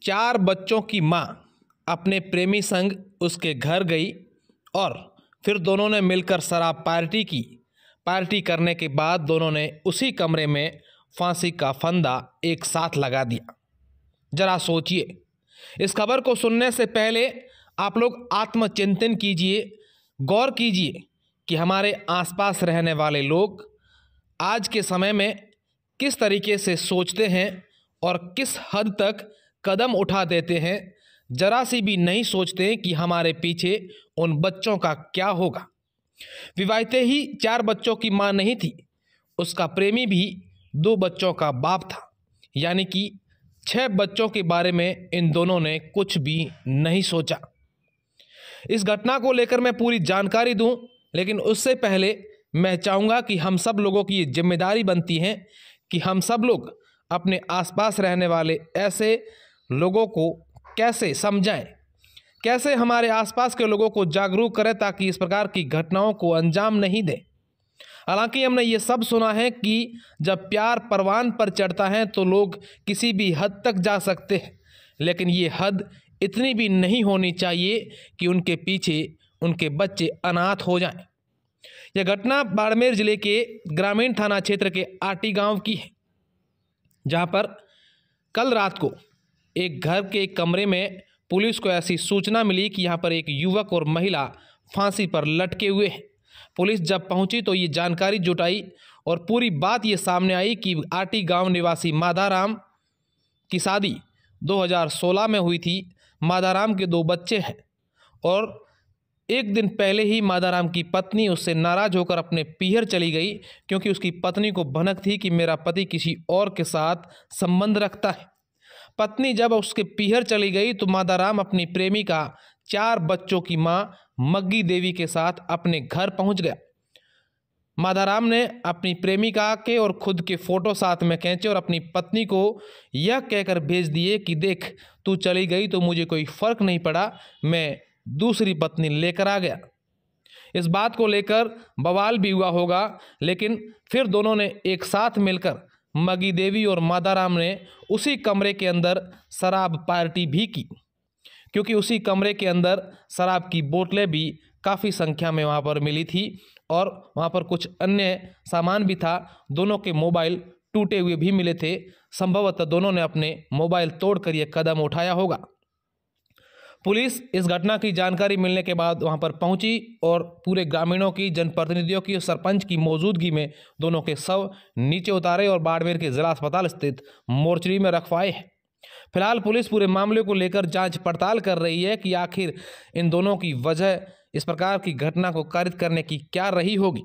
4 बच्चों की मां अपने प्रेमी संग उसके घर गई और फिर दोनों ने मिलकर शराब पार्टी की। पार्टी करने के बाद दोनों ने उसी कमरे में फांसी का फंदा एक साथ लगा दिया। जरा सोचिए, इस खबर को सुनने से पहले आप लोग आत्मचिंतन कीजिए, गौर कीजिए कि हमारे आसपास रहने वाले लोग आज के समय में किस तरीके से सोचते हैं और किस हद तक कदम उठा देते हैं। जरा सी भी नहीं सोचते कि हमारे पीछे उन बच्चों का क्या होगा। विवाहिते ही 4 बच्चों की मां नहीं थी, उसका प्रेमी भी 2 बच्चों का बाप था, यानी कि 6 बच्चों के बारे में इन दोनों ने कुछ भी नहीं सोचा। इस घटना को लेकर मैं पूरी जानकारी दूं, लेकिन उससे पहले मैं चाहूँगा कि हम सब लोगों की ये जिम्मेदारी बनती है कि हम सब लोग अपने आसपास रहने वाले ऐसे लोगों को कैसे समझाएं, कैसे हमारे आसपास के लोगों को जागरूक करें ताकि इस प्रकार की घटनाओं को अंजाम नहीं दें। हालांकि हमने ये सब सुना है कि जब प्यार परवान पर चढ़ता है तो लोग किसी भी हद तक जा सकते हैं, लेकिन ये हद इतनी भी नहीं होनी चाहिए कि उनके पीछे उनके बच्चे अनाथ हो जाएं। यह घटना बाड़मेर जिले के ग्रामीण थाना क्षेत्र के आटी गांव की है, जहां पर कल रात को एक घर के कमरे में पुलिस को ऐसी सूचना मिली कि यहां पर एक युवक और महिला फांसी पर लटके हुए हैं। पुलिस जब पहुंची तो ये जानकारी जुटाई और पूरी बात ये सामने आई कि आटी गांव निवासी माधाराम की शादी 2016 में हुई थी। माधाराम के 2 बच्चे हैं और एक दिन पहले ही माधाराम की पत्नी उससे नाराज होकर अपने पीहर चली गई, क्योंकि उसकी पत्नी को भनक थी कि मेरा पति किसी और के साथ संबंध रखता है। पत्नी जब उसके पीहर चली गई तो माधाराम अपनी प्रेमिका 4 बच्चों की मां मग्गी देवी के साथ अपने घर पहुंच गया। माधाराम ने अपनी प्रेमिका के और खुद के फोटो साथ में खींचे और अपनी पत्नी को यह कहकर भेज दिए कि देख, तू चली गई तो मुझे कोई फर्क नहीं पड़ा, मैं दूसरी पत्नी लेकर आ गया। इस बात को लेकर बवाल भी हुआ होगा, लेकिन फिर दोनों ने एक साथ मिलकर मग्गी देवी और माधाराम ने उसी कमरे के अंदर शराब पार्टी भी की, क्योंकि उसी कमरे के अंदर शराब की बोतलें भी काफ़ी संख्या में वहाँ पर मिली थी और वहाँ पर कुछ अन्य सामान भी था। दोनों के मोबाइल टूटे हुए भी मिले थे। संभवतः दोनों ने अपने मोबाइल तोड़कर यह कदम उठाया होगा। पुलिस इस घटना की जानकारी मिलने के बाद वहां पर पहुंची और पूरे ग्रामीणों की, जनप्रतिनिधियों की और सरपंच की मौजूदगी में दोनों के शव नीचे उतारे और बाड़मेर के जिला अस्पताल स्थित मोर्चरी में रखवाए हैं। फिलहाल पुलिस पूरे मामले को लेकर जांच पड़ताल कर रही है कि आखिर इन दोनों की वजह इस प्रकार की घटना को कारित करने की क्या रही होगी।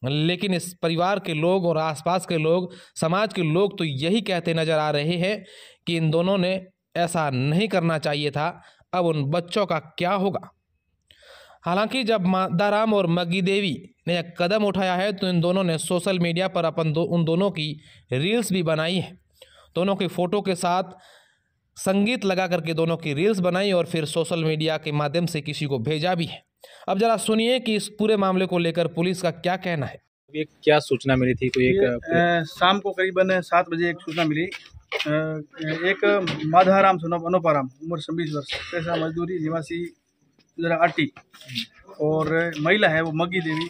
लेकिन इस परिवार के लोग और आसपास के लोग, समाज के लोग तो यही कहते नजर आ रहे हैं कि इन दोनों ने ऐसा नहीं करना चाहिए था। अब उन बच्चों का क्या होगा। हालांकि जब माधाराम और मग्गी देवी ने यह कदम उठाया है तो इन दोनों ने सोशल मीडिया पर उन दोनों की रील्स भी बनाई है। दोनों के फोटो के साथ संगीत लगा करके दोनों की रील्स बनाई और फिर सोशल मीडिया के माध्यम से किसी को भेजा भी है। अब जरा सुनिए कि इस पूरे मामले को लेकर पुलिस का क्या कहना है। ये क्या सूचना मिली थी? कोई शाम को करीबन 7 बजे एक सूचना मिली। एक माधाराम सुनब अनुपाराम, उम्र 26 वर्ष, पैसा मजदूरी, निवासी जरा आटी, और महिला है वो मग्गी देवी,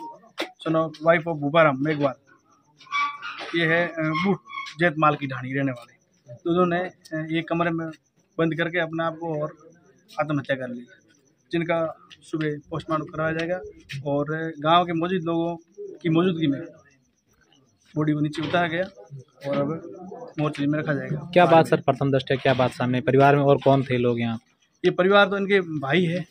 सुनो वाइफ ऑफ भूपाराम मेघवाल। ये है बूट जैतमाल की ढाणी रहने वाले। दोनों ने एक कमरे में बंद करके अपने आप को और आत्महत्या कर ली, जिनका सुबह पोस्टमार्टम कराया जाएगा और गांव के मौजूद लोगों की मौजूदगी में बॉडी को नीचे उतारा गया और अब मोर्चरी में रखा जाएगा। क्या बात सर, प्रथम दृष्टया क्या बात सामने? परिवार में और कौन थे लोग यहाँ? ये परिवार तो इनके भाई है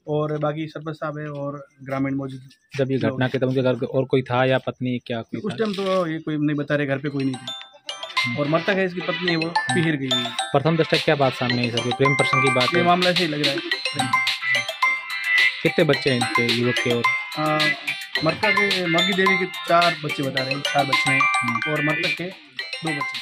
और बाकी सरपंच साहब है और ग्रामीण मौजूद। जब ये घटना के तब उनके घर और कोई था या पत्नी, क्या कोई उस टाइम तो ये कोई नहीं बता रहे, घर पे कोई नहीं थी और मृतक है इसकी पत्नी है, वो पिहिर गई है। प्रथम दृष्टया क्या बात सामने आई सर? प्रेम प्रसंग की बात? ये मामला ऐसे ही लग रहा है। कितने बच्चे हैं इनके युवक के? और मृतक मग्गी देवी के 4 बच्चे बता रहे हैं, 4 बच्चे हैं और मृतक के 2 बच्चे।